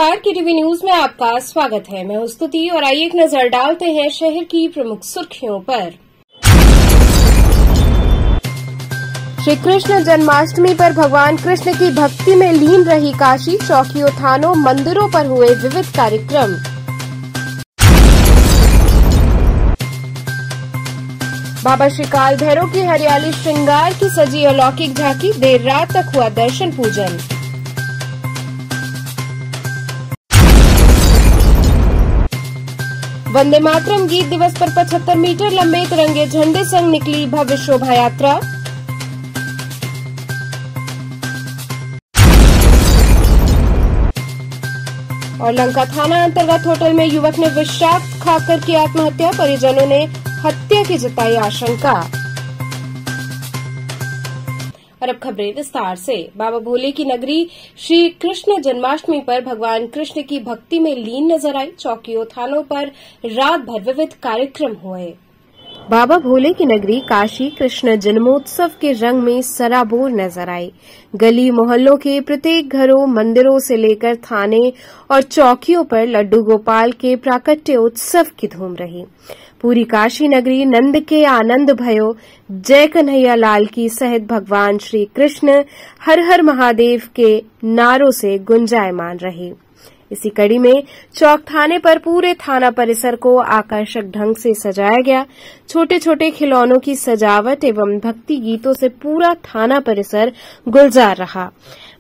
नमस्कार, KTV news में आपका स्वागत है। मैं हूं स्तुति और आइए एक नजर डालते हैं शहर की प्रमुख सुर्खियों पर। श्री कृष्ण जन्माष्टमी पर भगवान कृष्ण की भक्ति में लीन रही काशी, चौकियों, थानों, मंदिरों पर हुए विविध कार्यक्रम। बाबा श्री काल भैरव की हरियाली श्रृंगार की सजी अलौकिक झांकी, देर रात तक हुआ दर्शन पूजन। वंदे मातरम गीत दिवस पर 75 मीटर लंबे तिरंगे झंडे संग निकली भव्य शोभा यात्रा। और लंका थाना अंतर्गत होटल में युवक ने विषाक्त खाकर की आत्महत्या, परिजनों ने हत्या की जताई आशंका। और अब खबरें विस्तार से। बाबा भोले की नगरी श्री कृष्ण जन्माष्टमी पर भगवान कृष्ण की भक्ति में लीन नजर आई। चौकियों, थानों पर रात भर विविध कार्यक्रम हुए। बाबा भोले की नगरी काशी कृष्ण जन्मोत्सव के रंग में सराबोर नजर आई। गली मोहल्लों के प्रत्येक घरों, मंदिरों से लेकर थाने और चौकियों पर लड्डू गोपाल के प्राकट्य उत्सव की धूम रही। पूरी काशी नगरी नंद के आनंद भयो, जय कन्हैया लाल की सहित भगवान श्री कृष्ण हर हर महादेव के नारों से गुंजायमान रही। इसी कड़ी में चौक थाने पर पूरे थाना परिसर को आकर्षक ढंग से सजाया गया। छोटे छोटे खिलौनों की सजावट एवं भक्ति गीतों से पूरा थाना परिसर गुलजार रहा।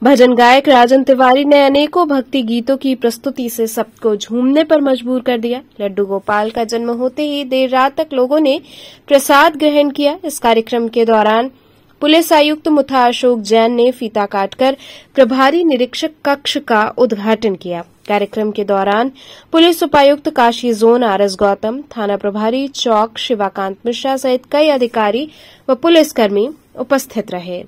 भजन गायक राजन तिवारी ने अनेकों भक्ति गीतों की प्रस्तुति से सबको झूमने पर मजबूर कर दिया। लड्डू गोपाल का जन्म होते ही देर रात तक लोगों ने प्रसाद ग्रहण किया। इस कार्यक्रम के दौरान पुलिस आयुक्त मुथा अशोक जैन ने फीता काटकर प्रभारी निरीक्षक कक्ष का उद्घाटन किया। कार्यक्रम के दौरान पुलिस उपायुक्त काशी जोन आरएस गौतम, थाना प्रभारी चौक शिवाकांत मिश्रा सहित कई अधिकारी व पुलिसकर्मी उपस्थित रहे।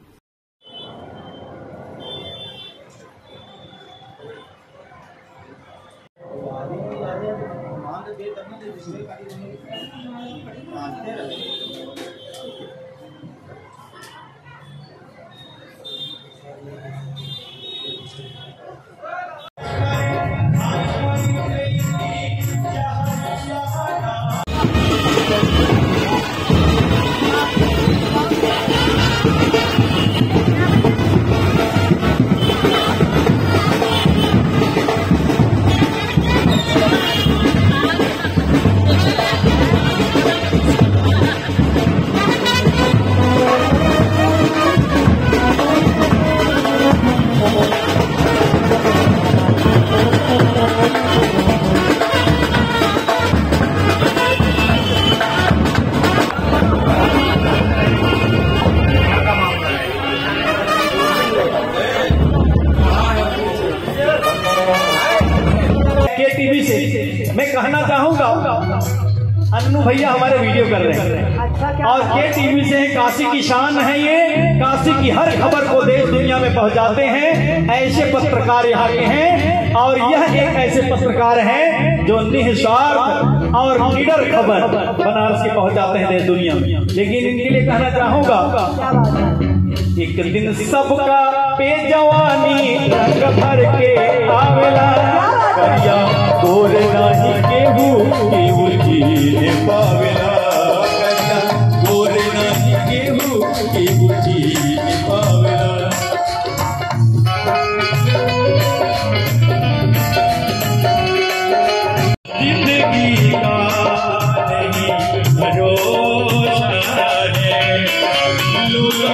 टीवी से मैं कहना चाहूंगा, अन्नू भैया हमारे वीडियो कर रहे हैं और के टीवी से काशी की शान है। ये काशी की हर खबर को देश दुनिया में पहुंचाते हैं। ऐसे पत्रकार यहाँ के हैं और यह एक ऐसे पत्रकार हैं जो निस्वार्थ और निडर खबर बनारस की पहुंचाते हैं देश दुनिया में। लेकिन इनके लिए कहना चाहूंगा, एक दिन सबका पे जवानी रंग भर के आवेला, करिया गोर नाही केहू केहू जीने पावेला, करिया गोर नाही केहू केहू जीने पावेला। जिंदगी का नहीं भरोसा है, लोग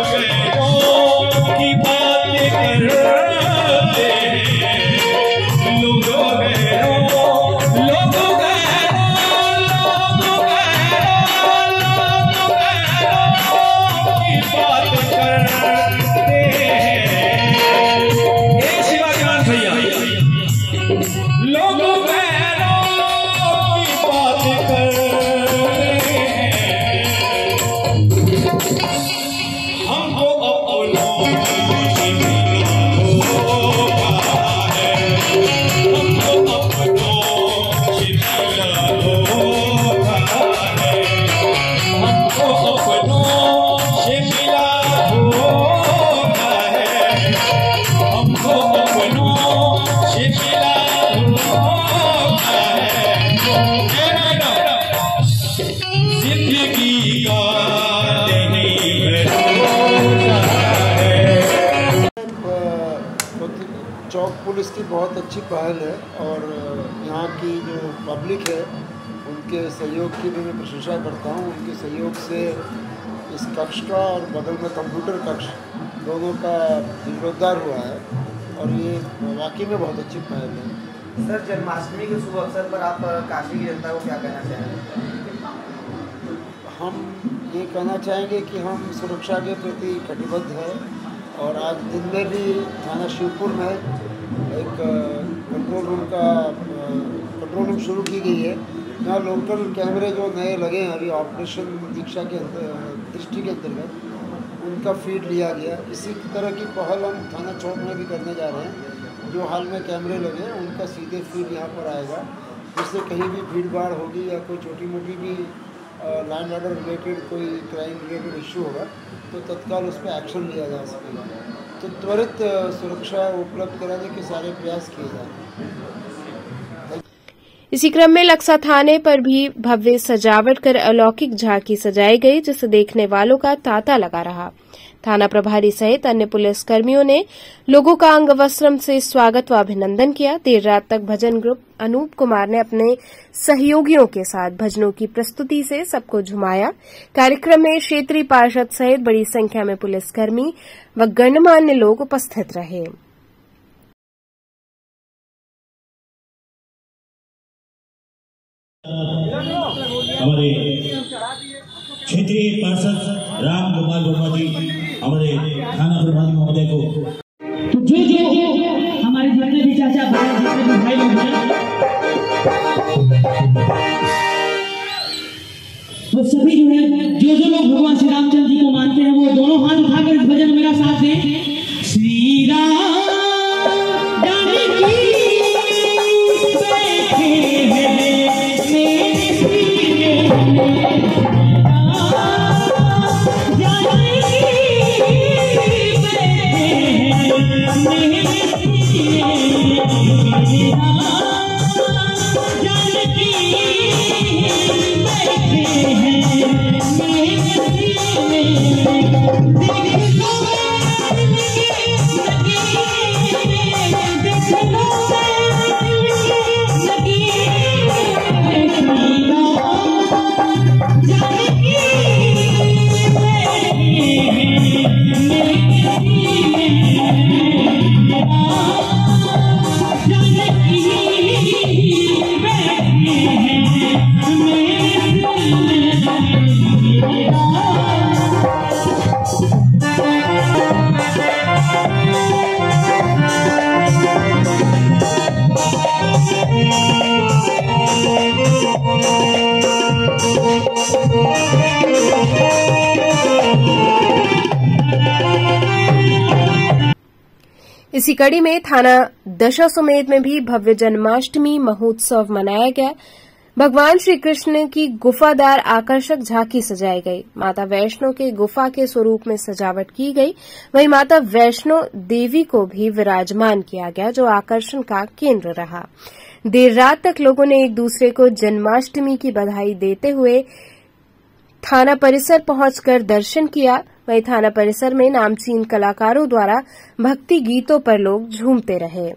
की बातें करते हैं, जिंदगी का नहीं भरोसा है। चौक पुलिस की बहुत अच्छी पहल है और यहाँ की जो पब्लिक है उनके सहयोग की भी मैं प्रशंसा करता हूँ। उनके सहयोग से इस कक्ष का और बगल में कंप्यूटर कक्ष दोनों का जीर्णोद्धार हुआ है और ये वाकई में बहुत अच्छी पहल है। सर, जन्माष्टमी के शुभ अवसर पर आप काशी की जनता को क्या कहना चाहेंगे? हम ये कहना चाहेंगे कि हम सुरक्षा के प्रति कटिबद्ध हैं और आज दिन में भी थाना शिवपुर में एक कंट्रोल रूम शुरू की गई है। यहाँ लोकल कैमरे जो नए लगे हैं अभी ऑपरेशन दीक्षा के दृष्टि के अंतर्गत उनका फीड लिया गया। इसी तरह की पहल हम थाना चौक में भी करने जा रहे हैं। जो हाल में कैमरे लगे हैं उनका सीधे फीड यहाँ पर आएगा, जिससे कहीं भी भीड़ भाड़ होगी या कोई छोटी मोटी भी लैंड ऑर्डर रिलेटेड कोई क्राइम रिलेटेड इशू होगा तो तत्काल उस पर एक्शन लिया जा सकेगा। तो त्वरित सुरक्षा उपलब्ध कराने के सारे प्रयास किए जा रहे हैं। इसी क्रम में लक्सा थाने पर भी भव्य सजावट कर अलौकिक झांकी सजाई गई, जिसे देखने वालों का तांता लगा रहा। थाना प्रभारी सहित अन्य पुलिस कर्मियों ने लोगों का अंग वस्त्रम से स्वागत व अभिनंदन किया। देर रात तक भजन ग्रुप अनूप कुमार ने अपने सहयोगियों के साथ भजनों की प्रस्तुति से सबको झुमाया। कार्यक्रम में क्षेत्रीय पार्षद सहित बड़ी संख्या में पुलिसकर्मी व गणमान्य लोग उपस्थित रहे। हमारे क्षेत्रीय पार्षद राम गोपाल वर्मा जी, हमारे थाना प्रभारी महोदय को, तो जो हमारे जितने भी चाचा भाई जितने भी भाई लोग हैं वो सभी जो है जो लोग भगवान श्री रामचंद्र जी को मानते हैं वो दोनों हाथ उठाकर इस भजन मेरा साथ दें। श्री राम इसी कड़ी में थाना दशाश्वमेध में भी भव्य जन्माष्टमी महोत्सव मनाया गया। भगवान श्री कृष्ण की गुफादार आकर्षक झांकी सजाई गई। माता वैष्णो के गुफा के स्वरूप में सजावट की गई। वहीं माता वैष्णो देवी को भी विराजमान किया गया, जो आकर्षण का केंद्र रहा। देर रात तक लोगों ने एक दूसरे को जन्माष्टमी की बधाई देते हुए थाना परिसर पहुंचकर दर्शन किया। वहीं थाना परिसर में नामचीन कलाकारों द्वारा भक्ति गीतों पर लोग झूमते रहे।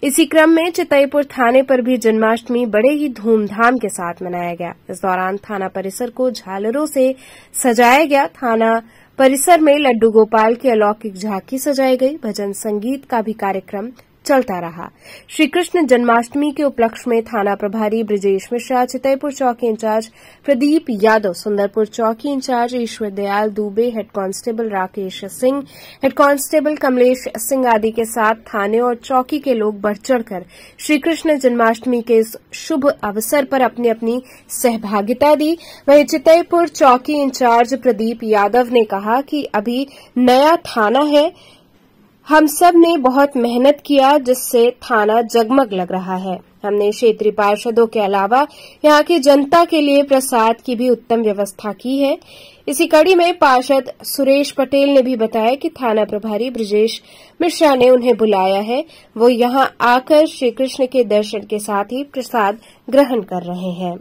इसी क्रम में चितईपुर थाने पर भी जन्माष्टमी बड़े ही धूमधाम के साथ मनाया गया। इस दौरान थाना परिसर को झालरों से सजाया गया। थाना परिसर में लड्डू गोपाल की अलौकिक झांकी सजाई गई। भजन संगीत का भी कार्यक्रम चलता रहा। श्री कृष्ण जन्माष्टमी के उपलक्ष्य में थाना प्रभारी ब्रिजेश मिश्रा, चितईपुर चौकी इंचार्ज प्रदीप यादव, सुंदरपुर चौकी incharge Ishwar Dayal Dubey, head constable Rakesh Singh, head constable Kamlesh Singh आदि के साथ थाने और चौकी के लोग बढ़ चढ़कर श्री कृष्ण जन्माष्टमी के इस शुभ अवसर पर अपनी अपनी सहभागिता दी। वहीं चितईपुर चौकी इंचार्ज प्रदीप यादव ने कहा कि अभी नया थाना है, हम सब ने बहुत मेहनत किया जिससे थाना जगमग लग रहा है। हमने क्षेत्रीय पार्षदों के अलावा यहां की जनता के लिए प्रसाद की भी उत्तम व्यवस्था की है। इसी कड़ी में पार्षद सुरेश पटेल ने भी बताया कि थाना प्रभारी ब्रिजेश मिश्रा ने उन्हें बुलाया है, वो यहां आकर श्री कृष्ण के दर्शन के साथ ही प्रसाद ग्रहण कर रहे हैं।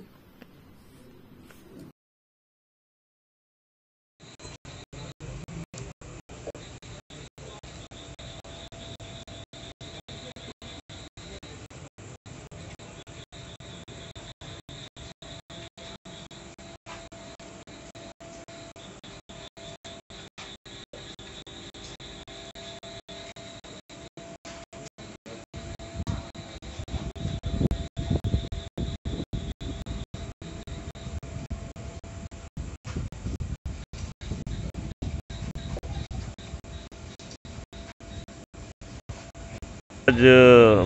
आज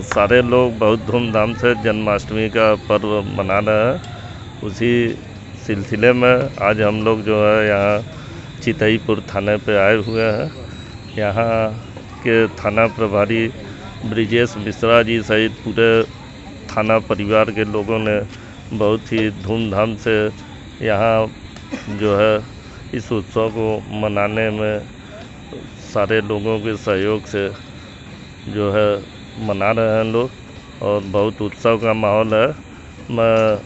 सारे लोग बहुत धूमधाम से जन्माष्टमी का पर्व मना रहे हैं। उसी सिलसिले में आज हम लोग जो है यहाँ चितईपुर थाने पे आए हुए हैं। यहाँ के थाना प्रभारी ब्रिजेश मिश्रा जी सहित पूरे थाना परिवार के लोगों ने बहुत ही धूमधाम से यहाँ जो है इस उत्सव को मनाने में सारे लोगों के सहयोग से जो है मना रहे हैं लोग, और बहुत उत्सव का माहौल है। मैं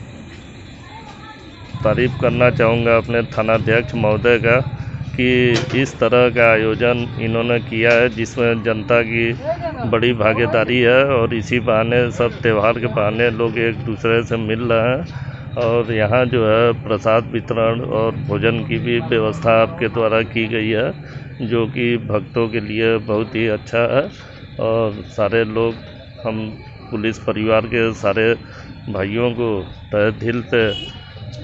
तारीफ़ करना चाहूँगा अपने थानाध्यक्ष महोदय का कि इस तरह का आयोजन इन्होंने किया है जिसमें जनता की बड़ी भागीदारी है, और इसी बहाने सब त्यौहार के बहाने लोग एक दूसरे से मिल रहे हैं। और यहाँ जो है प्रसाद वितरण और भोजन की भी व्यवस्था आपके द्वारा की गई है, जो कि भक्तों के लिए बहुत ही अच्छा है। और सारे लोग, हम पुलिस परिवार के सारे भाइयों को तहे दिल से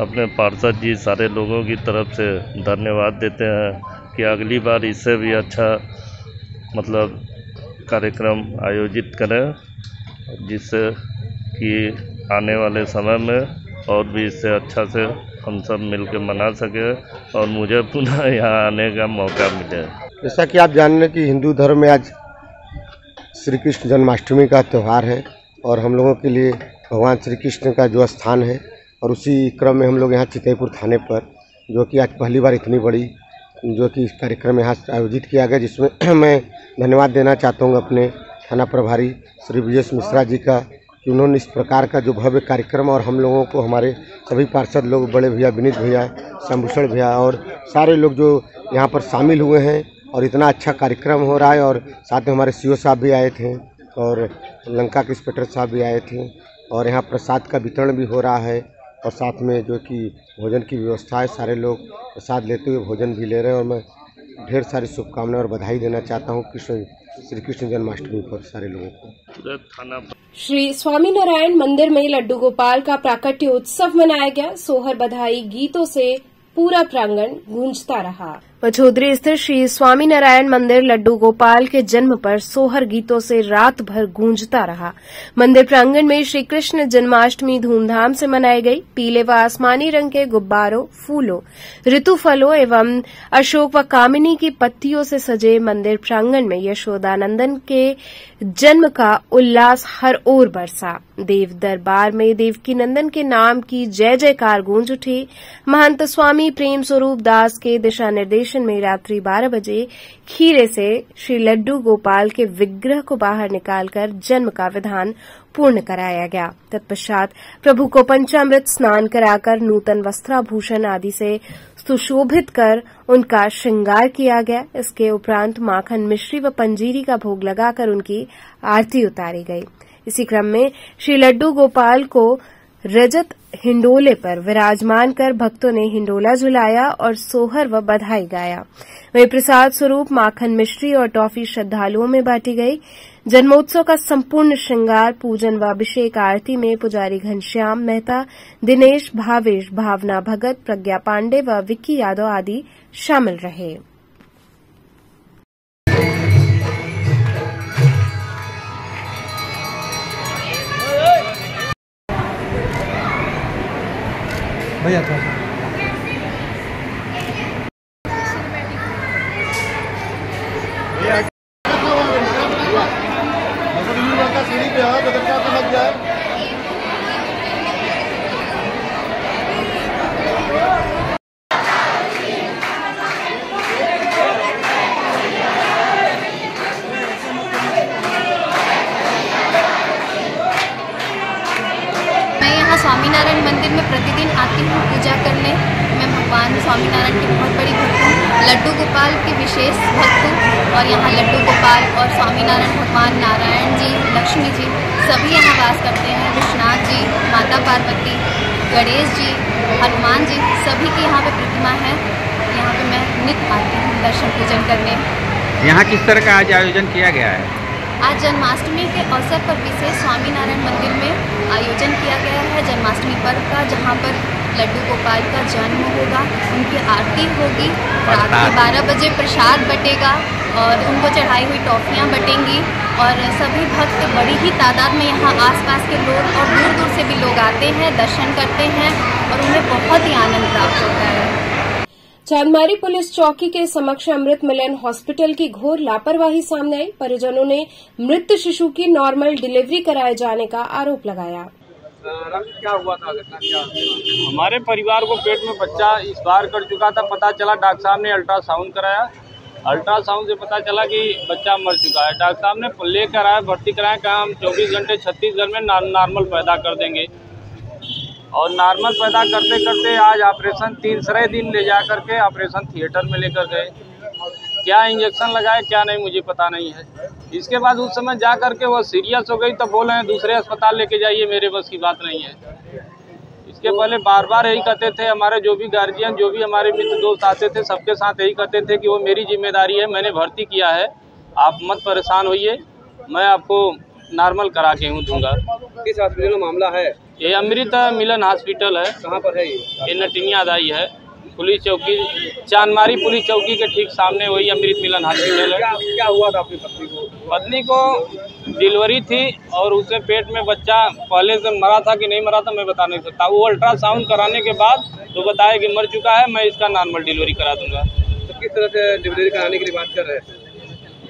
अपने पार्षद जी सारे लोगों की तरफ से धन्यवाद देते हैं कि अगली बार इससे भी अच्छा मतलब कार्यक्रम आयोजित करें, जिससे कि आने वाले समय में और भी इससे अच्छा से हम सब मिलकर मना सके और मुझे पुनः यहाँ आने का मौका मिले। जैसा कि आप जान रहे कि हिंदू धर्म में आज श्री कृष्ण जन्माष्टमी का त्यौहार है, और हम लोगों के लिए भगवान श्री कृष्ण का जो स्थान है, और उसी क्रम में हम लोग यहाँ चितईपुर थाने पर, जो कि आज पहली बार इतनी बड़ी जो कि कार्यक्रम यहाँ आयोजित किया गया, जिसमें मैं धन्यवाद देना चाहता हूँ अपने थाना प्रभारी श्री ब्रिजेश मिश्रा जी का कि उन्होंने इस प्रकार का जो भव्य कार्यक्रम, और हम लोगों को हमारे सभी पार्षद लोग, बड़े भैया विनीत भैया, शंभूषण भैया और सारे लोग जो यहाँ पर शामिल हुए हैं, और इतना अच्छा कार्यक्रम हो रहा है। और साथ में हमारे सीओ साहब भी आए थे और लंका के इंस्पेक्टर साहब भी आए थे, और यहाँ प्रसाद का वितरण भी हो रहा है, और साथ में जो कि भोजन की व्यवस्था है, सारे लोग प्रसाद लेते हुए भोजन भी ले रहे हैं। और मैं ढेर सारी शुभकामनाएं और बधाई देना चाहता हूँ श्री कृष्ण जन्माष्टमी पर सारे लोगों को। श्री स्वामीनारायण मंदिर में लड्डू गोपाल का प्राकट्य उत्सव मनाया गया। सोहर बधाई गीतों से पूरा प्रांगण गूंजता रहा। मछोदरी स्थित श्री स्वामीनारायण मंदिर लड्डू गोपाल के जन्म पर सोहर गीतों से रात भर गूंजता रहा। मंदिर प्रांगण में श्री कृष्ण जन्माष्टमी धूमधाम से मनाई गई। पीले व आसमानी रंग के गुब्बारों, फूलों, ऋतु फलों एवं अशोक व कामिनी की पत्तियों से सजे मंदिर प्रांगण में यशोदानंदन के जन्म का उल्लास हर ओर बरसा। देव दरबार में देवकी नंदन के नाम की जय जयकार गूंज उठी। महंत स्वामी प्रेम स्वरूप दास के दिशा निर्देशन में रात्रि 12 बजे खीरे से श्री लड्डू गोपाल के विग्रह को बाहर निकालकर जन्म का विधान पूर्ण कराया गया। तत्पश्चात प्रभु को पंचामृत स्नान कराकर नूतन वस्त्राभूषण आदि से सुशोभित कर उनका श्रृंगार किया गया। इसके उपरांत माखन मिश्री व पंजीरी का भोग लगाकर उनकी आरती उतारी गई। इसी क्रम में श्री लड्डू गोपाल को रजत हिंडोले पर विराजमान कर भक्तों ने हिंडोला झुलाया और सोहर व बधाई गाया। वहीं प्रसाद स्वरूप माखन मिश्री और टॉफी श्रद्धालुओं में बांटी गई। जन्मोत्सव का संपूर्ण श्रृंगार, पूजन व अभिषेक आरती में पुजारी घनश्याम मेहता, दिनेश भावेश, भावना भगत, प्रज्ञा पांडे व विक्की यादव आदि शामिल रहे। भैया सीढ़ी पे आओ, बदलता तो लग जाए। मैं यहाँ स्वामीनारायण मंदिर में प्रतिदिन आती हूँ पूजा करने। मैं भगवान स्वामीनारायण की बहुत बड़ी भक्त हूँ, लड्डू गोपाल की विशेष भक्त हूँ। और यहाँ लड्डू गोपाल और स्वामीनारायण भगवान, नारायण जी, लक्ष्मी जी सभी यहाँ वास करते हैं। विश्वनाथ जी, माता पार्वती, गणेश जी, हनुमान जी सभी की यहाँ पे प्रतिमा है। यहाँ पे मैं नित्य आती हूँ दर्शन पूजन करने। यहाँ किस तरह का आज आयोजन किया गया है? आज जन्माष्टमी के अवसर पर विशेष स्वामीनारायण मंदिर में आयोजन किया गया है जन्माष्टमी पर्व का, जहाँ पर लड्डू गोपाल का जन्म होगा, उनकी आरती होगी, रात के 12 बजे प्रसाद बटेगा और उनको चढ़ाई हुई टॉफियाँ बटेंगी। और सभी भक्त बड़ी ही तादाद में यहाँ आसपास के लोग और दूर दूर से भी लोग आते हैं, दर्शन करते हैं और उन्हें बहुत ही आनंद प्राप्त होता है। चांदमारी पुलिस चौकी के समक्ष अमृत मिलन हॉस्पिटल की घोर लापरवाही सामने आई। परिजनों ने मृत शिशु की नॉर्मल डिलीवरी कराए जाने का आरोप लगाया। क्या हुआ था, घटना क्या? हमारे परिवार को पेट में बच्चा इस बार कर चुका था। पता चला, डॉक्टर साहब ने अल्ट्रासाउंड कराया। अल्ट्रासाउंड से पता चला कि बच्चा मर चुका है। डॉक्टर साहब ने लेकर आया, भर्ती कराया, कहा हम 24 घंटे 36 घंटे में नॉर्मल पैदा कर देंगे। और नॉर्मल पैदा करते करते आज ऑपरेशन तीसरे दिन ले जा करके ऑपरेशन थिएटर में लेकर गए। क्या इंजेक्शन लगाए क्या नहीं मुझे पता नहीं है। इसके बाद उस समय जा करके वो सीरियस हो गई, तब बोल रहे हैं दूसरे अस्पताल लेके जाइए, मेरे बस की बात नहीं है। इसके पहले बार बार यही कहते थे, हमारे जो भी गार्जियन, जो भी हमारे मित्र दोस्त आते थे, सबके साथ यही कहते थे कि वो मेरी जिम्मेदारी है, मैंने भर्ती किया है, आप मत परेशान होइए, मैं आपको नॉर्मल करा के हूँ दूंगा। किस हॉस्पिटल में मामला है? ये अमृत मिलन हॉस्पिटल है। कहाँ पर है ये नटिनिया दाई है, पुलिस चौकी, चांदमारी पुलिस चौकी के ठीक सामने वही अमृत मिलन हॉस्पिटल है। क्या हुआ था अपनी पत्नी को? पत्नी को डिलीवरी थी और उसे पेट में बच्चा पहले से मरा था कि नहीं मरा था मैं बता नहीं सकता। वो अल्ट्रासाउंड कराने के बाद तो बताया कि मर चुका है, मैं इसका नॉर्मल डिलीवरी करा दूंगा। तो किस तरह से डिलीवरी कराने की बात कर रहे थे?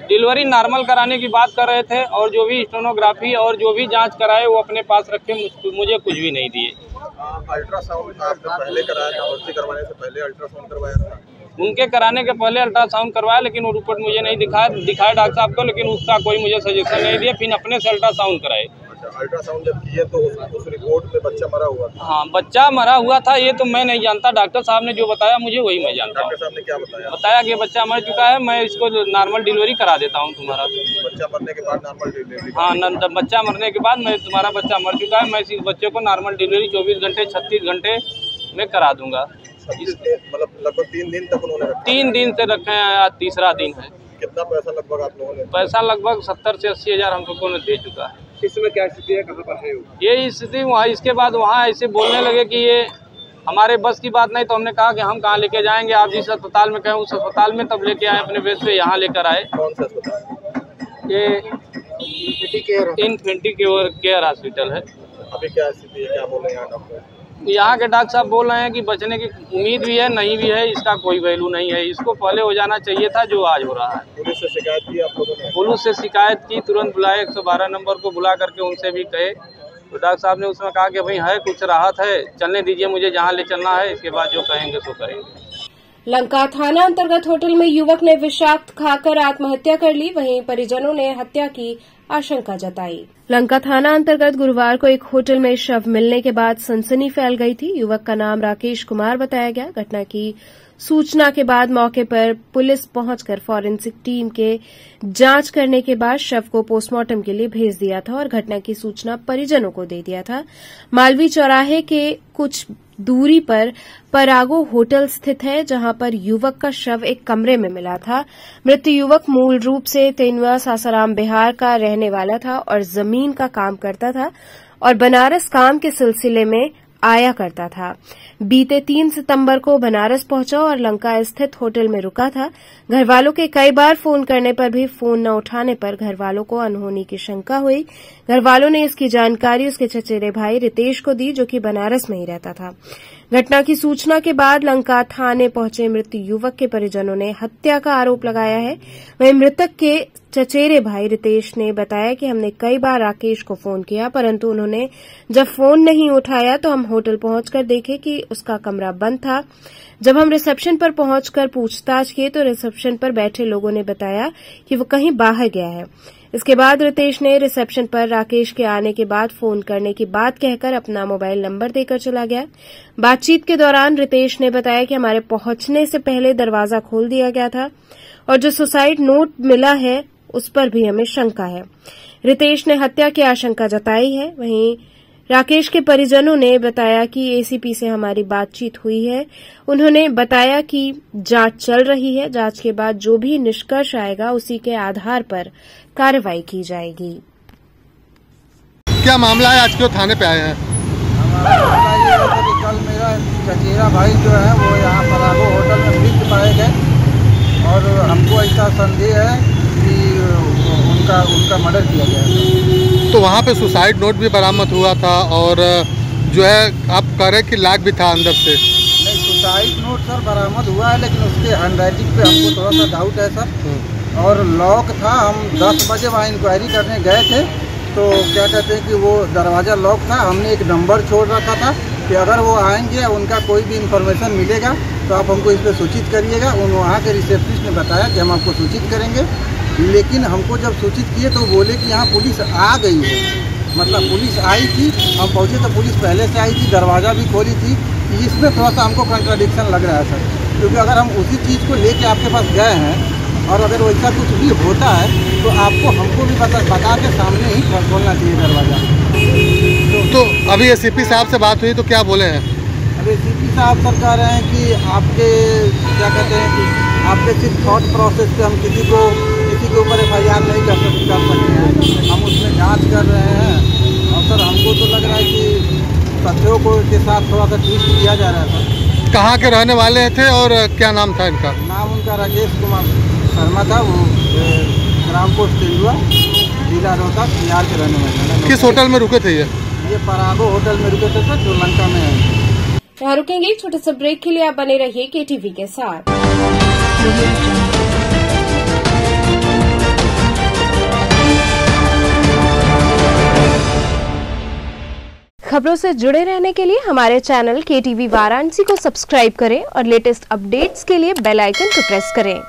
डिलीवरी नॉर्मल कराने की बात कर रहे थे और जो भी स्टोनोग्राफी और जो भी जांच कराए वो अपने पास रखे, मुझे कुछ भी नहीं दिए। अल्ट्रासाउंड आपने पहले कराया था, भर्ती करवाने से पहले अल्ट्रासाउंड करवाया था? उनके कराने के पहले अल्ट्रासाउंड करवाया, लेकिन वो रिपोर्ट मुझे नहीं दिखाया डॉक्टर साहब को, लेकिन उसका कोई मुझे सजेशन नहीं दिया। फिर अपने से अल्ट्रासाउंड कराए। अल्ट्रासाउंड जब किए तो उस रिपोर्ट में बच्चा मरा हुआ था? हाँ, बच्चा मरा हुआ था, ये तो मैं नहीं जानता। डॉक्टर साहब ने जो बताया मुझे वही मैं जानता हूँ। डॉक्टर साहब ने क्या बताया? बताया कि बच्चा मर चुका है, मैं इसको नॉर्मल डिलीवरी करा देता हूँ तुम्हारा। बच्चा मरने के बाद नॉर्मल डिलीवरी? हाँ, बच्चा मरने के बाद मैं तुम्हारा बच्चा मर चुका है, मैं इस बच्चे को नॉर्मल डिलीवरी 24 घंटे 36 घंटे में करा दूंगा। मतलब लगभग 3 दिन तक उन्होंने रखा? 3 दिन से रखे हैं, आज तीसरा दिन है। कितना पैसा लगभग आप लोगों ने? पैसा लगभग 70 से 80 हज़ार हम लोगों ने दे चुका है। इस समय क्या स्थिति है, कहाँ पर है ये स्थिति? वहाँ इसके बाद वहाँ ऐसे बोलने लगे कि ये हमारे बस की बात नहीं, तो हमने कहा कि हम कहाँ लेके जाएंगे, आप जिस अस्पताल में कहें उस अस्पताल में, तब लेके आए अपने बेस पे, यहाँ लेकर आए। कौन सा अस्पताल? ये इन्फेंटी केयर हॉस्पिटल है। अभी क्या स्थिति है, क्या बोल रहे हैं डॉक्टर? यहाँ के डॉक्टर साहब बोल रहे हैं कि बचने की उम्मीद भी है, नहीं भी है, इसका कोई वैल्यू नहीं है, इसको पहले हो जाना चाहिए था जो आज हो रहा है। पुलिस से शिकायत की आप लोगों ने? पुलिस से शिकायत की, तुरंत बुलाए, 112 नंबर को बुला करके उनसे भी कहे, तो डॉक्टर साहब ने उसमें कहा कि भाई है कुछ राहत है, चलने दीजिए मुझे जहाँ ले चलना है, इसके बाद जो कहेंगे सो करेंगे। लंका थाना अंतर्गत होटल में युवक ने विषाक्त खाकर आत्महत्या कर ली, वहीं परिजनों ने हत्या की आशंका जताई। लंका थाना अंतर्गत गुरुवार को एक होटल में शव मिलने के बाद सनसनी फैल गई थी। युवक का नाम राकेश कुमार बताया गया। घटना की सूचना के बाद मौके पर पुलिस पहुंचकर फॉरेंसिक टीम के जांच करने के बाद शव को पोस्टमार्टम के लिए भेज दिया था और घटना की सूचना परिजनों को दे दिया था। मालवीय चौराहे के कुछ दूरी पर परागो होटल स्थित है, जहां पर युवक का शव एक कमरे में मिला था। मृत युवक मूल रूप से तेनुआ सासाराम बिहार का रहने वाला था और जमीन का काम करता था और बनारस काम के सिलसिले में आया करता था। बीते 3 सितंबर को बनारस पहुंचा और लंका स्थित होटल में रुका था। घरवालों के कई बार फोन करने पर भी फोन न उठाने पर घरवालों को अनहोनी की शंका हुई। घरवालों ने इसकी जानकारी उसके चचेरे भाई रितेश को दी, जो कि बनारस में ही रहता था। घटना की सूचना के बाद लंका थाने पहुंचे मृत युवक के परिजनों ने हत्या का आरोप लगाया है। वहीं मृतक के चचेरे भाई रितेश ने बताया कि हमने कई बार राकेश को फोन किया, परंतु उन्होंने जब फोन नहीं उठाया तो हम होटल पहुंचकर देखे कि उसका कमरा बंद था। जब हम रिसेप्शन पर पहुंचकर पूछताछ की तो रिसेप्शन पर बैठे लोगों ने बताया कि वो कहीं बाहर गया है। इसके बाद रितेश ने रिसेप्शन पर राकेश के आने के बाद फोन करने की बात कहकर अपना मोबाइल नंबर देकर चला गया। बातचीत के दौरान रितेश ने बताया कि हमारे पहुंचने से पहले दरवाजा खोल दिया गया था और जो सुसाइड नोट मिला है उस पर भी हमें शंका है। रितेश ने हत्या की आशंका जताई है। वहीं राकेश के परिजनों ने बताया कि एसीपी से हमारी बातचीत हुई है। उन्होंने बताया कि जांच चल रही है, जांच के बाद जो भी निष्कर्ष आएगा उसी के आधार पर कार्रवाई की जाएगी। क्या मामला है, आज क्यों थाने पे आए हैं? हमारा ये है कि कल मेरा चचेरा भाई जो है वो यहाँ परागो होटल में मृत पाए गए और हमको ऐसा संदेह है कि उनका मर्डर किया गया है। तो वहाँ पे सुसाइड नोट भी बरामद हुआ था और जो है आप कह रहे कि लॉक भी था अंदर से? नहीं, सुसाइड नोट सर बरामद हुआ है, लेकिन उसके हैंडराइटिंग पे हमको थोड़ा सा डाउट है सर। और लॉक था, हम 10 बजे वहाँ इंक्वायरी करने गए थे तो क्या कहते हैं कि वो दरवाज़ा लॉक था। हमने एक नंबर छोड़ रखा था कि अगर वो आएंगे उनका कोई भी इंफॉर्मेशन मिलेगा तो आप हमको इस पर सूचित करिएगा। वहाँ के रिसेप्शनिस्ट ने बताया कि हम आपको सूचित करेंगे, लेकिन हमको जब सूचित किए तो बोले कि यहाँ पुलिस आ गई है। मतलब पुलिस आई थी, हम पहुँचे तो पुलिस पहले से आई थी, दरवाज़ा भी खोली थी। इसमें थोड़ा सा हमको कंट्राडिक्शन लग रहा है सर, क्योंकि अगर हम उसी चीज़ को लेके आपके पास गए हैं और अगर वैसा कुछ भी होता है तो आपको हमको भी बता के सामने ही खोलना चाहिए दरवाज़ा। तो अभी एसीपी साहब से बात हुई तो क्या बोले हैं? अभी एसीपी साहब सर कह रहे हैं कि आपके क्या कहते हैं कि आपके सिर्फ थॉट प्रोसेस पे हम किसी के ऊपर FIR नहीं कर सकते हैं। हम उसमें जांच कर रहे हैं और सर हमको तो लग रहा है कि तथ्यों को के साथ थोड़ा सा ट्वीट किया जा रहा है सर। कहाँ के रहने वाले थे और क्या नाम था इनका? नाम उनका राकेश कुमार शर्मा था, वो ग्राम पोस्ट तेंदुआ, जिला रोहतक, बिहार के रहने वाले। किस होटल में रुके थे ये परागो होटल में रुके थे सर, जो लंका में है। यहाँ रुकेंगे एक छोटे से ब्रेक के लिए, आप बने रहिए KTV के साथ। खबरों से जुड़े रहने के लिए हमारे चैनल KTV वाराणसी को सब्सक्राइब करें और लेटेस्ट अपडेट्स के लिए बेल आइकन को प्रेस करें।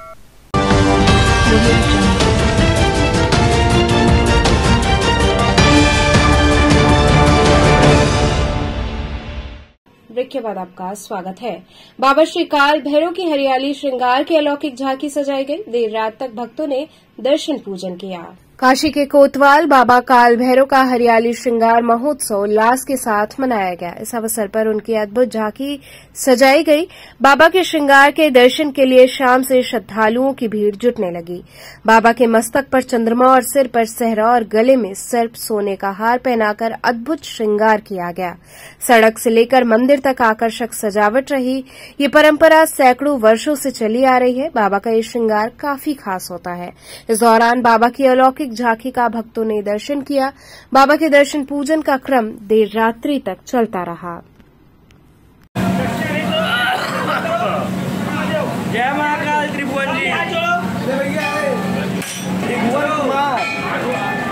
ब्रेक के बाद आपका स्वागत है। बाबा श्री काल भैरव की हरियाली श्रृंगार की अलौकिक झांकी सजाई गई। देर रात तक भक्तों ने दर्शन पूजन किया। काशी के कोतवाल बाबा काल भैरव का हरियाली श्रृंगार महोत्सव उल्लास के साथ मनाया गया। इस अवसर पर उनकी अद्भुत झांकी सजाई गई। बाबा के श्रृंगार के दर्शन के लिए शाम से श्रद्धालुओं की भीड़ जुटने लगी। बाबा के मस्तक पर चंद्रमा और सिर पर सहरा और गले में सर्प सोने का हार पहनाकर अद्भुत श्रृंगार किया गया। सड़क से लेकर मंदिर तक आकर्षक सजावट रही। ये परंपरा सैकड़ों वर्षों से चली आ रही है। बाबा का ये श्रृंगार काफी खास होता है। इस दौरान बाबा की अलौकिक झांकी का भक्तों ने दर्शन किया। बाबा के दर्शन पूजन का क्रम देर रात्रि तक चलता रहा। जय महाकाल त्रिभुवन जी।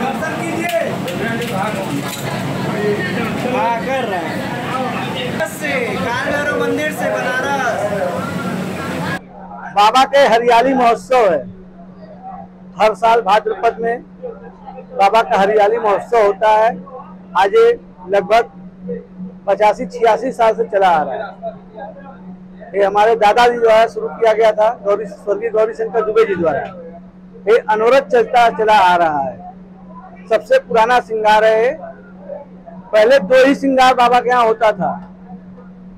दर्शन कीजिए। कर रहे हैं काल भैरव मंदिर से बनारस। बाबा के हरियाली महोत्सव है। हर साल भाद्रपद में बाबा का हरियाली महोत्सव होता है। आज ये लगभग 85-86 साल से चला आ रहा है। ये हमारे दादाजी द्वारा शुरू किया गया था, स्वर्गीय गौरी शंकर दुबे जी द्वारा। ये अनवरत चला आ रहा है। सबसे पुराना श्रृंगार है। पहले 2 ही श्रृंगार बाबा के यहाँ होता था।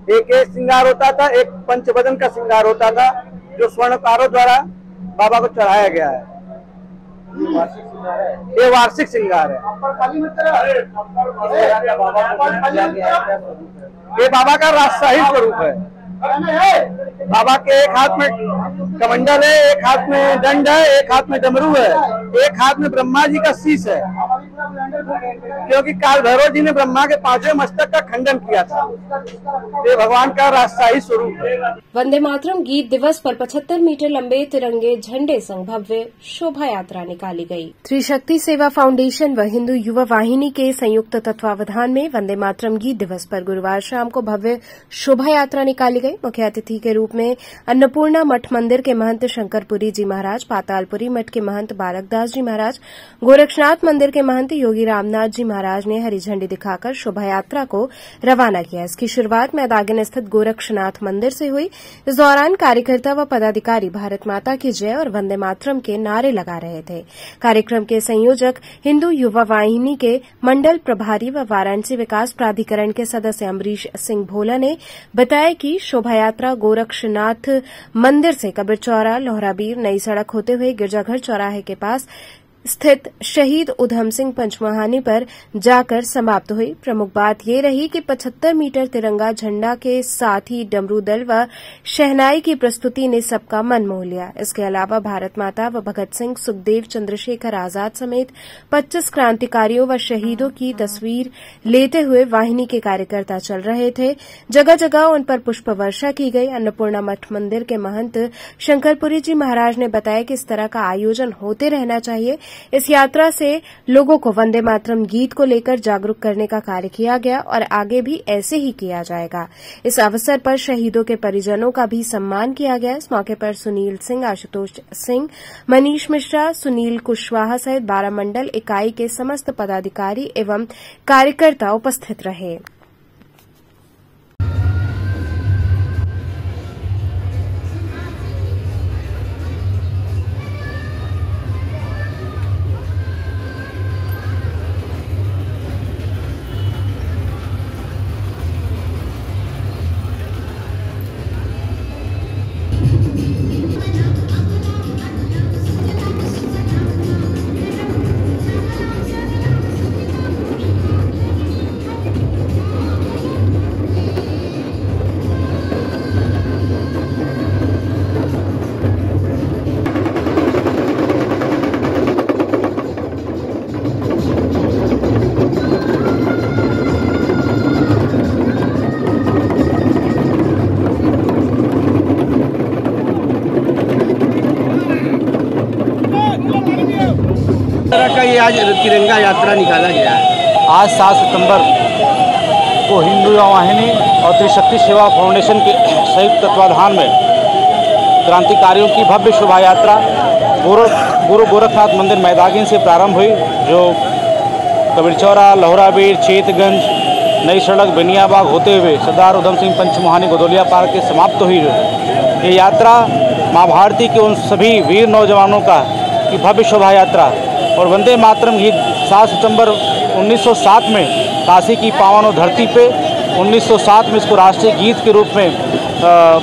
एक श्रृंगार होता था, एक पंचवदन का श्रृंगार होता था, जो स्वर्णकारों द्वारा बाबा को चढ़ाया गया है। ये वार्षिक श्रृंगार है। ये बाबा का राजशाही स्वरूप है। बाबा के एक हाथ में कमंडल है, एक हाथ में दंड है, एक हाथ में डमरू है, एक हाथ में ब्रह्मा जी का शीश है, क्योंकि काल भैरव जी ने ब्रह्मा के 5वें मस्तक का खंडन किया था। ये भगवान का राजशाही स्वरूप है। वंदे मातरम गीत दिवस पर 75 मीटर लंबे तिरंगे झंडे संग भव्य शोभा यात्रा निकाली गई। त्रिशक्ति सेवा फाउंडेशन व हिंदू युवा वाहिनी के संयुक्त तत्वावधान में वंदे मातरम गीत दिवस पर गुरुवार शाम को भव्य शोभा यात्रा निकाली गई। मुख्य अतिथि के रूप में अन्नपूर्णा मठ मंदिर के महंत शंकरपुरी जी महाराज, पातालपुरी मठ के महंत बालकदास जी महाराज, गोरक्षनाथ मंदिर के महंत योगी रामनाथ जी महाराज ने हरी झंडी दिखाकर शोभा यात्रा को रवाना किया। इसकी शुरुआत मैदागिन स्थित गोरक्षनाथ मंदिर से हुई। इस दौरान कार्यकर्ता व पदाधिकारी भारत माता की जय और वंदे मातरम के नारे लगा रहे थे। कार्यक्रम के संयोजक हिंदू युवा वाहिनी के मंडल प्रभारी व वाराणसी विकास प्राधिकरण के सदस्य अमरीश सिंह भोला ने बताया कि शोभा यात्रा गोरक्षनाथ मंदिर से कबीर चौरा, लोहराबीर, नई सड़क होते हुए गिरजाघर चौराहे के पास स्थित शहीद उधम सिंह पंचमहानी पर जाकर समाप्त हुई। प्रमुख बात ये रही कि 75 मीटर तिरंगा झंडा के साथ ही डमरू दल व शहनाई की प्रस्तुति ने सबका मन मोह लिया। इसके अलावा भारत माता व भगत सिंह, सुखदेव, चंद्रशेखर आजाद समेत 25 क्रांतिकारियों व शहीदों की तस्वीर लेते हुए वाहिनी के कार्यकर्ता चल रहे थे। जगह जगह उन पर पुष्प वर्षा की गई। अन्नपूर्णा मठ मंदिर के महंत शंकरपुरी जी महाराज ने बताया कि इस तरह का आयोजन होते रहना चाहिए। इस यात्रा से लोगों को वंदे मातरम गीत को लेकर जागरूक करने का कार्य किया गया और आगे भी ऐसे ही किया जाएगा। इस अवसर पर शहीदों के परिजनों का भी सम्मान किया गया। इस मौके पर सुनील सिंह, आशुतोष सिंह, मनीष मिश्रा, सुनील कुशवाहा सहित 12 मंडल इकाई के समस्त पदाधिकारी एवं कार्यकर्ता उपस्थित रहे। ये आज तिरंगा यात्रा निकाला गया है। आज 7 सितंबर को हिंदू युवा वाहिनी और त्रिशक्ति सेवा फाउंडेशन के संयुक्त तत्वाधान में क्रांतिकारियों की भव्य शोभा यात्रा गुरु गोरखनाथ मंदिर मैदागिन से प्रारंभ हुई, जो कबीर चौरा, लोहराबीर, चेतगंज, नई सड़क, बेनियाबाग होते हुए सरदार उधम सिंह पंचमहानी गोदौलिया पार्क के समाप्त हुई। ये यात्रा माँ भारती के उन सभी वीर नौजवानों का की भव्य शोभा यात्रा और वंदे मातरम गीत 7 सितंबर 1907 में काशी की पावन धरती पे 1907 में इसको राष्ट्रीय गीत के रूप में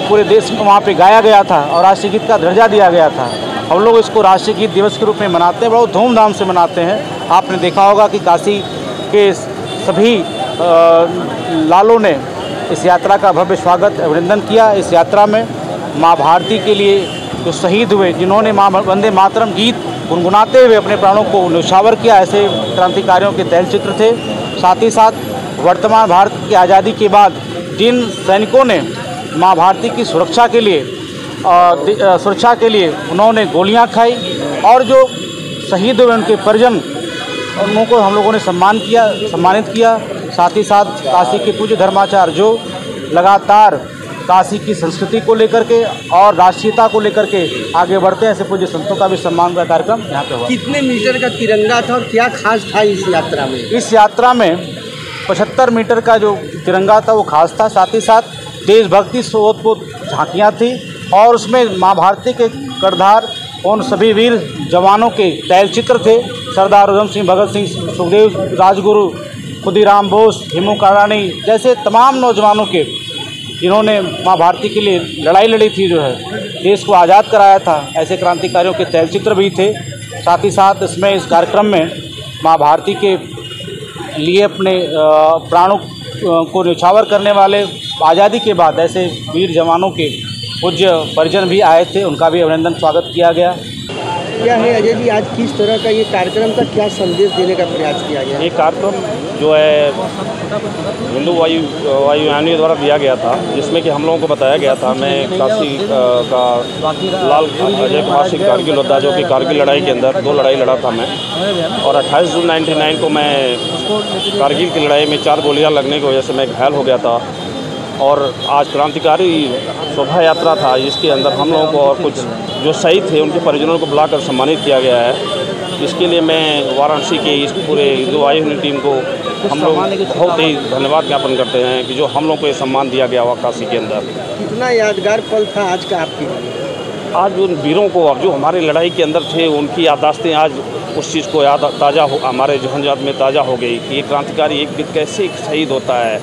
पूरे देश में वहाँ पे गाया गया था और राष्ट्रीय गीत का दर्जा दिया गया था। हम लोग इसको राष्ट्रीय गीत दिवस के रूप में मनाते हैं, बहुत धूमधाम से मनाते हैं। आपने देखा होगा कि काशी के सभी लालों ने इस यात्रा का भव्य स्वागत, अभिनंदन किया। इस यात्रा में माँ भारती के लिए जो शहीद हुए, जिन्होंने माँ वंदे मातरम गीत गुनगुनाते हुए अपने प्राणों को न्यौछावर किया, ऐसे क्रांतिकारियों के तैलचित्र थे। साथ ही साथ वर्तमान भारत की आज़ादी के बाद जिन सैनिकों ने माँ भारती की सुरक्षा के लिए उन्होंने गोलियां खाई और जो शहीद हुए उनके परिजन, उनको हम लोगों ने सम्मानित किया। साथ ही साथ काशी के पूज्य धर्माचार्य जो लगातार काशी की संस्कृति को लेकर के और राष्ट्रीयता को लेकर के आगे बढ़ते हैं, ऐसे पूज्य संतों का भी सम्मान का कार्यक्रम यहाँ पे हुआ। कितने मीटर का तिरंगा था और क्या खास था इस यात्रा में? इस यात्रा में 75 मीटर का जो तिरंगा था वो खास था। साथ ही साथ देशभक्ति सोतपूत झांकियाँ थी और उसमें माँ भारती के कर्णधार उन सभी वीर जवानों के तैलचित्र थे। सरदार उधम सिंह, भगत सिंह, सुखदेव, राजगुरु, खुदीराम बोस, हेमू कालानी जैसे तमाम नौजवानों के जिन्होंने माँ भारती के लिए लड़ाई लड़ी थी, जो है देश को आज़ाद कराया था, ऐसे क्रांतिकारियों के तैलचित्र भी थे। साथ ही साथ इसमें इस कार्यक्रम में माँ भारती के लिए अपने प्राणों को न्यौछावर करने वाले आज़ादी के बाद ऐसे वीर जवानों के पूज्य परिजन भी आए थे, उनका भी अभिनंदन स्वागत किया गया। क्या है अजय जी, आज किस तरह का ये कार्यक्रम का क्या संदेश देने का प्रयास किया गया? ये कार्यक्रम जो है हिंदू वायुयानियों द्वारा दिया गया था, जिसमें कि हम लोगों को बताया गया था, मैं काशी का लाल अजय कुमार सिंह कारगिल योद्धा, जो कि कारगिल लड़ाई के अंदर 2 लड़ाई लड़ा था मैं, और 28 जून 1999 को मैं कारगिल की लड़ाई में 4 गोलियां लगने की वजह से मैं घायल हो गया था। और आज क्रांतिकारी शोभा यात्रा था, जिसके अंदर हम लोगों को और कुछ जो शहीद थे उनके परिजनों को बुलाकर सम्मानित किया गया है। इसके लिए मैं वाराणसी के इस पूरे हिंदू वायुयान टीम को हम लोग बहुत ही धन्यवाद ज्ञापन करते हैं कि जो हम लोग को ये सम्मान दिया गया हुआ काशी के अंदर। कितना यादगार पल था आज का आपके लिए? आज उन वीरों को, अब जो हमारी लड़ाई के अंदर थे, उनकी याददाश्तें आज उस चीज़ को याद ताज़ा हो, हमारे जहन में ताज़ा हो गई कि ये क्रांतिकारी एक कैसे शहीद होता है,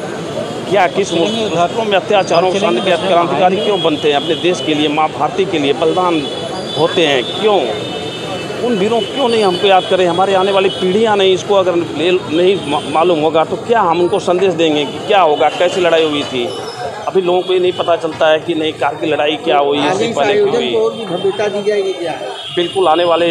क्या किस मुश्किलों में अत्याचारों के सामने क्रांतिकारी क्यों बनते हैं, अपने देश के लिए, माँ भारती के लिए बलिदान होते हैं, क्यों उन वीरों क्यों नहीं हमको याद करें? हमारे आने वाली पीढ़ियाँ नहीं इसको अगर नहीं मालूम होगा तो क्या हम उनको संदेश देंगे कि क्या होगा, कैसी लड़ाई हुई थी? अभी लोगों को ये नहीं पता चलता है कि नहीं कारगिल लड़ाई क्या हुई, इससे पहले हुई। भव्यता दी जाएगी क्या? बिल्कुल, आने वाले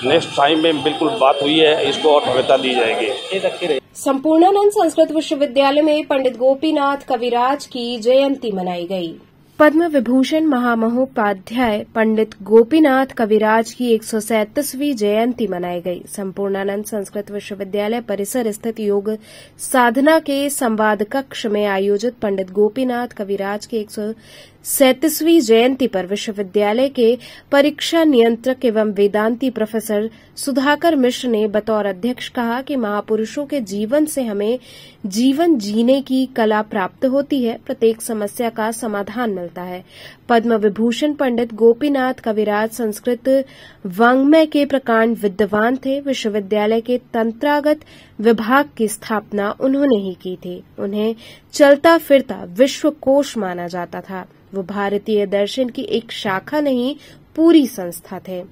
नेक्स्ट टाइम में बिल्कुल बात हुई है, इसको और भव्यता दी जाएगी। संपूर्णानंद संस्कृत विश्वविद्यालय में पंडित गोपीनाथ कविराज की जयंती मनाई गई। पद्म विभूषण महामहोपाध्याय पंडित गोपीनाथ कविराज की 137वीं जयंती मनाई गई। संपूर्णानंद संस्कृत विश्वविद्यालय परिसर स्थित योग साधना के संवाद कक्ष में आयोजित पंडित गोपीनाथ कविराज की 137वीं जयंती पर विश्वविद्यालय के परीक्षा नियंत्रक एवं वेदांती प्रोफेसर सुधाकर मिश्र ने बतौर अध्यक्ष कहा कि महापुरुषों के जीवन से हमें जीवन जीने की कला प्राप्त होती है, प्रत्येक समस्या का समाधान मिलता है। पद्म विभूषण पंडित गोपीनाथ कविराज संस्कृत वाङ्मय के प्रकांड विद्वान थे। विश्वविद्यालय के तंत्रागत विभाग की स्थापना उन्होंने ही की थी। उन्हें चलता फिरता विश्वकोश माना जाता था। वो भारतीय दर्शन की एक शाखा नहीं, पूरी संस्था थे।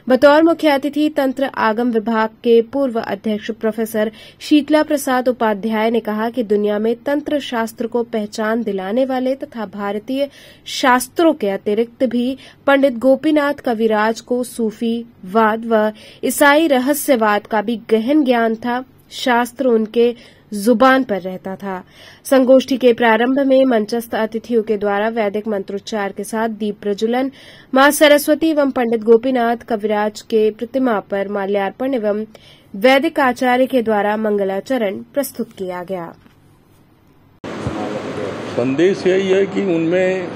बतौर मुख्य अतिथि तंत्र आगम विभाग के पूर्व अध्यक्ष प्रोफेसर शीतला प्रसाद उपाध्याय ने कहा कि दुनिया में तंत्र शास्त्र को पहचान दिलाने वाले तथा भारतीय शास्त्रों के अतिरिक्त भी पंडित गोपीनाथ कविराज को सूफी वाद व ईसाई रहस्यवाद का भी गहन ज्ञान था। शास्त्र उनके जुबान पर रहता था। संगोष्ठी के प्रारंभ में मंचस्थ अतिथियों के द्वारा वैदिक मंत्रोच्चार के साथ दीप प्रज्वलन, मां सरस्वती एवं पंडित गोपीनाथ कविराज के प्रतिमा पर माल्यार्पण एवं वैदिक आचार्य के द्वारा मंगलाचरण प्रस्तुत किया गया। संदेश यही है कि उनमें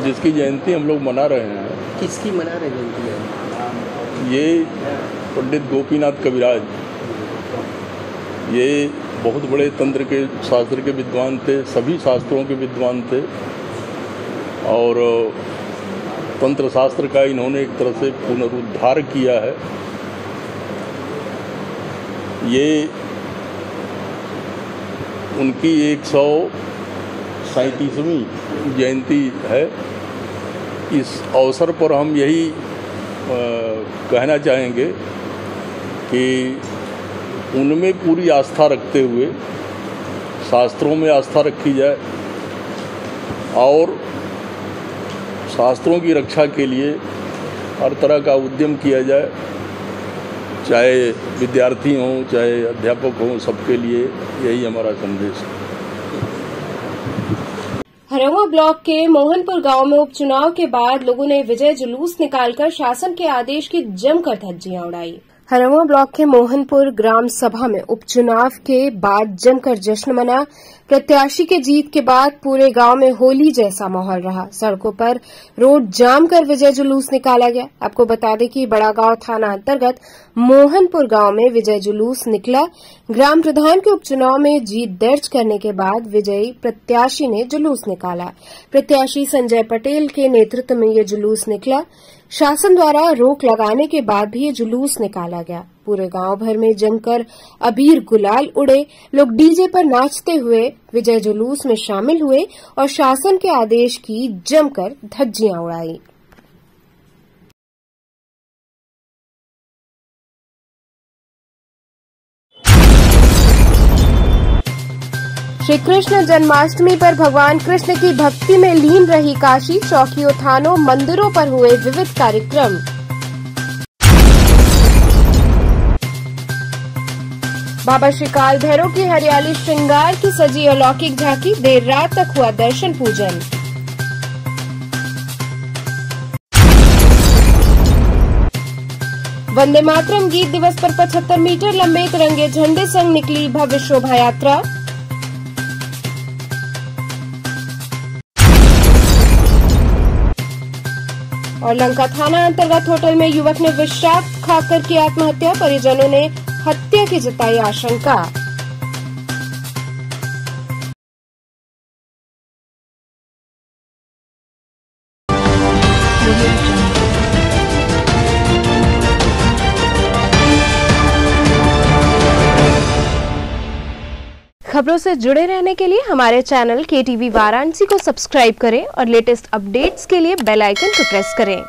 जिसकी जयंती हम लोग मना रहे हैं। किसकी मना रहे जयंती? ये पंडित गोपीनाथ कविराज, ये बहुत बड़े तंत्र के शास्त्र के विद्वान थे, सभी शास्त्रों के विद्वान थे और तंत्र शास्त्र का इन्होंने एक तरह से पुनरुद्धार किया है। ये उनकी 137वीं जयंती है। इस अवसर पर हम यही कहना चाहेंगे कि उनमें पूरी आस्था रखते हुए शास्त्रों में आस्था रखी जाए और शास्त्रों की रक्षा के लिए हर तरह का उद्यम किया जाए, चाहे विद्यार्थी हों चाहे अध्यापक हों, सबके लिए यही हमारा संदेश है। हरौआ ब्लॉक के मोहनपुर गांव में उपचुनाव के बाद लोगों ने विजय जुलूस निकालकर शासन के आदेश की जमकर धज्जियां उड़ाई। हरवा ब्लॉक के मोहनपुर ग्राम सभा में उपचुनाव के बाद जमकर जश्न मना। प्रत्याशी के जीत के बाद पूरे गांव में होली जैसा माहौल रहा। सड़कों पर रोड जाम कर विजय जुलूस निकाला गया। आपको बता दें कि बड़ा गांव थाना अंतर्गत मोहनपुर गांव में विजय जुलूस निकला। ग्राम प्रधान के उपचुनाव में जीत दर्ज करने के बाद विजयी प्रत्याशी ने जुलूस निकाला। प्रत्याशी संजय पटेल के नेतृत्व में ये जुलूस निकला। शासन द्वारा रोक लगाने के बाद भी ये जुलूस निकाला गया। पूरे गांव भर में जमकर अबीर गुलाल उड़े। लोग डीजे पर नाचते हुए विजय जुलूस में शामिल हुए और शासन के आदेश की जमकर धज्जियां उड़ाई। श्री कृष्ण जन्माष्टमी पर भगवान कृष्ण की भक्ति में लीन रही काशी। चौकियों, थानों, मंदिरों पर हुए विविध कार्यक्रम। बाबा श्री काल भैरव की हरियाली श्रृंगार की सजी अलौकिक झांकी। देर रात तक हुआ दर्शन पूजन। वंदे मातरम गीत दिवस पर 75 मीटर लंबे तिरंगे झंडे संग निकली भव्य शोभा यात्रा। और लंका थाना अंतर्गत होटल में युवक ने विषाक्त खाकर की आत्महत्या। परिजनों ने हत्या की जताई आशंका। खबरों से जुड़े रहने के लिए हमारे चैनल KTV वाराणसी को सब्सक्राइब करें और लेटेस्ट अपडेट्स के लिए बेल आइकन को प्रेस करें।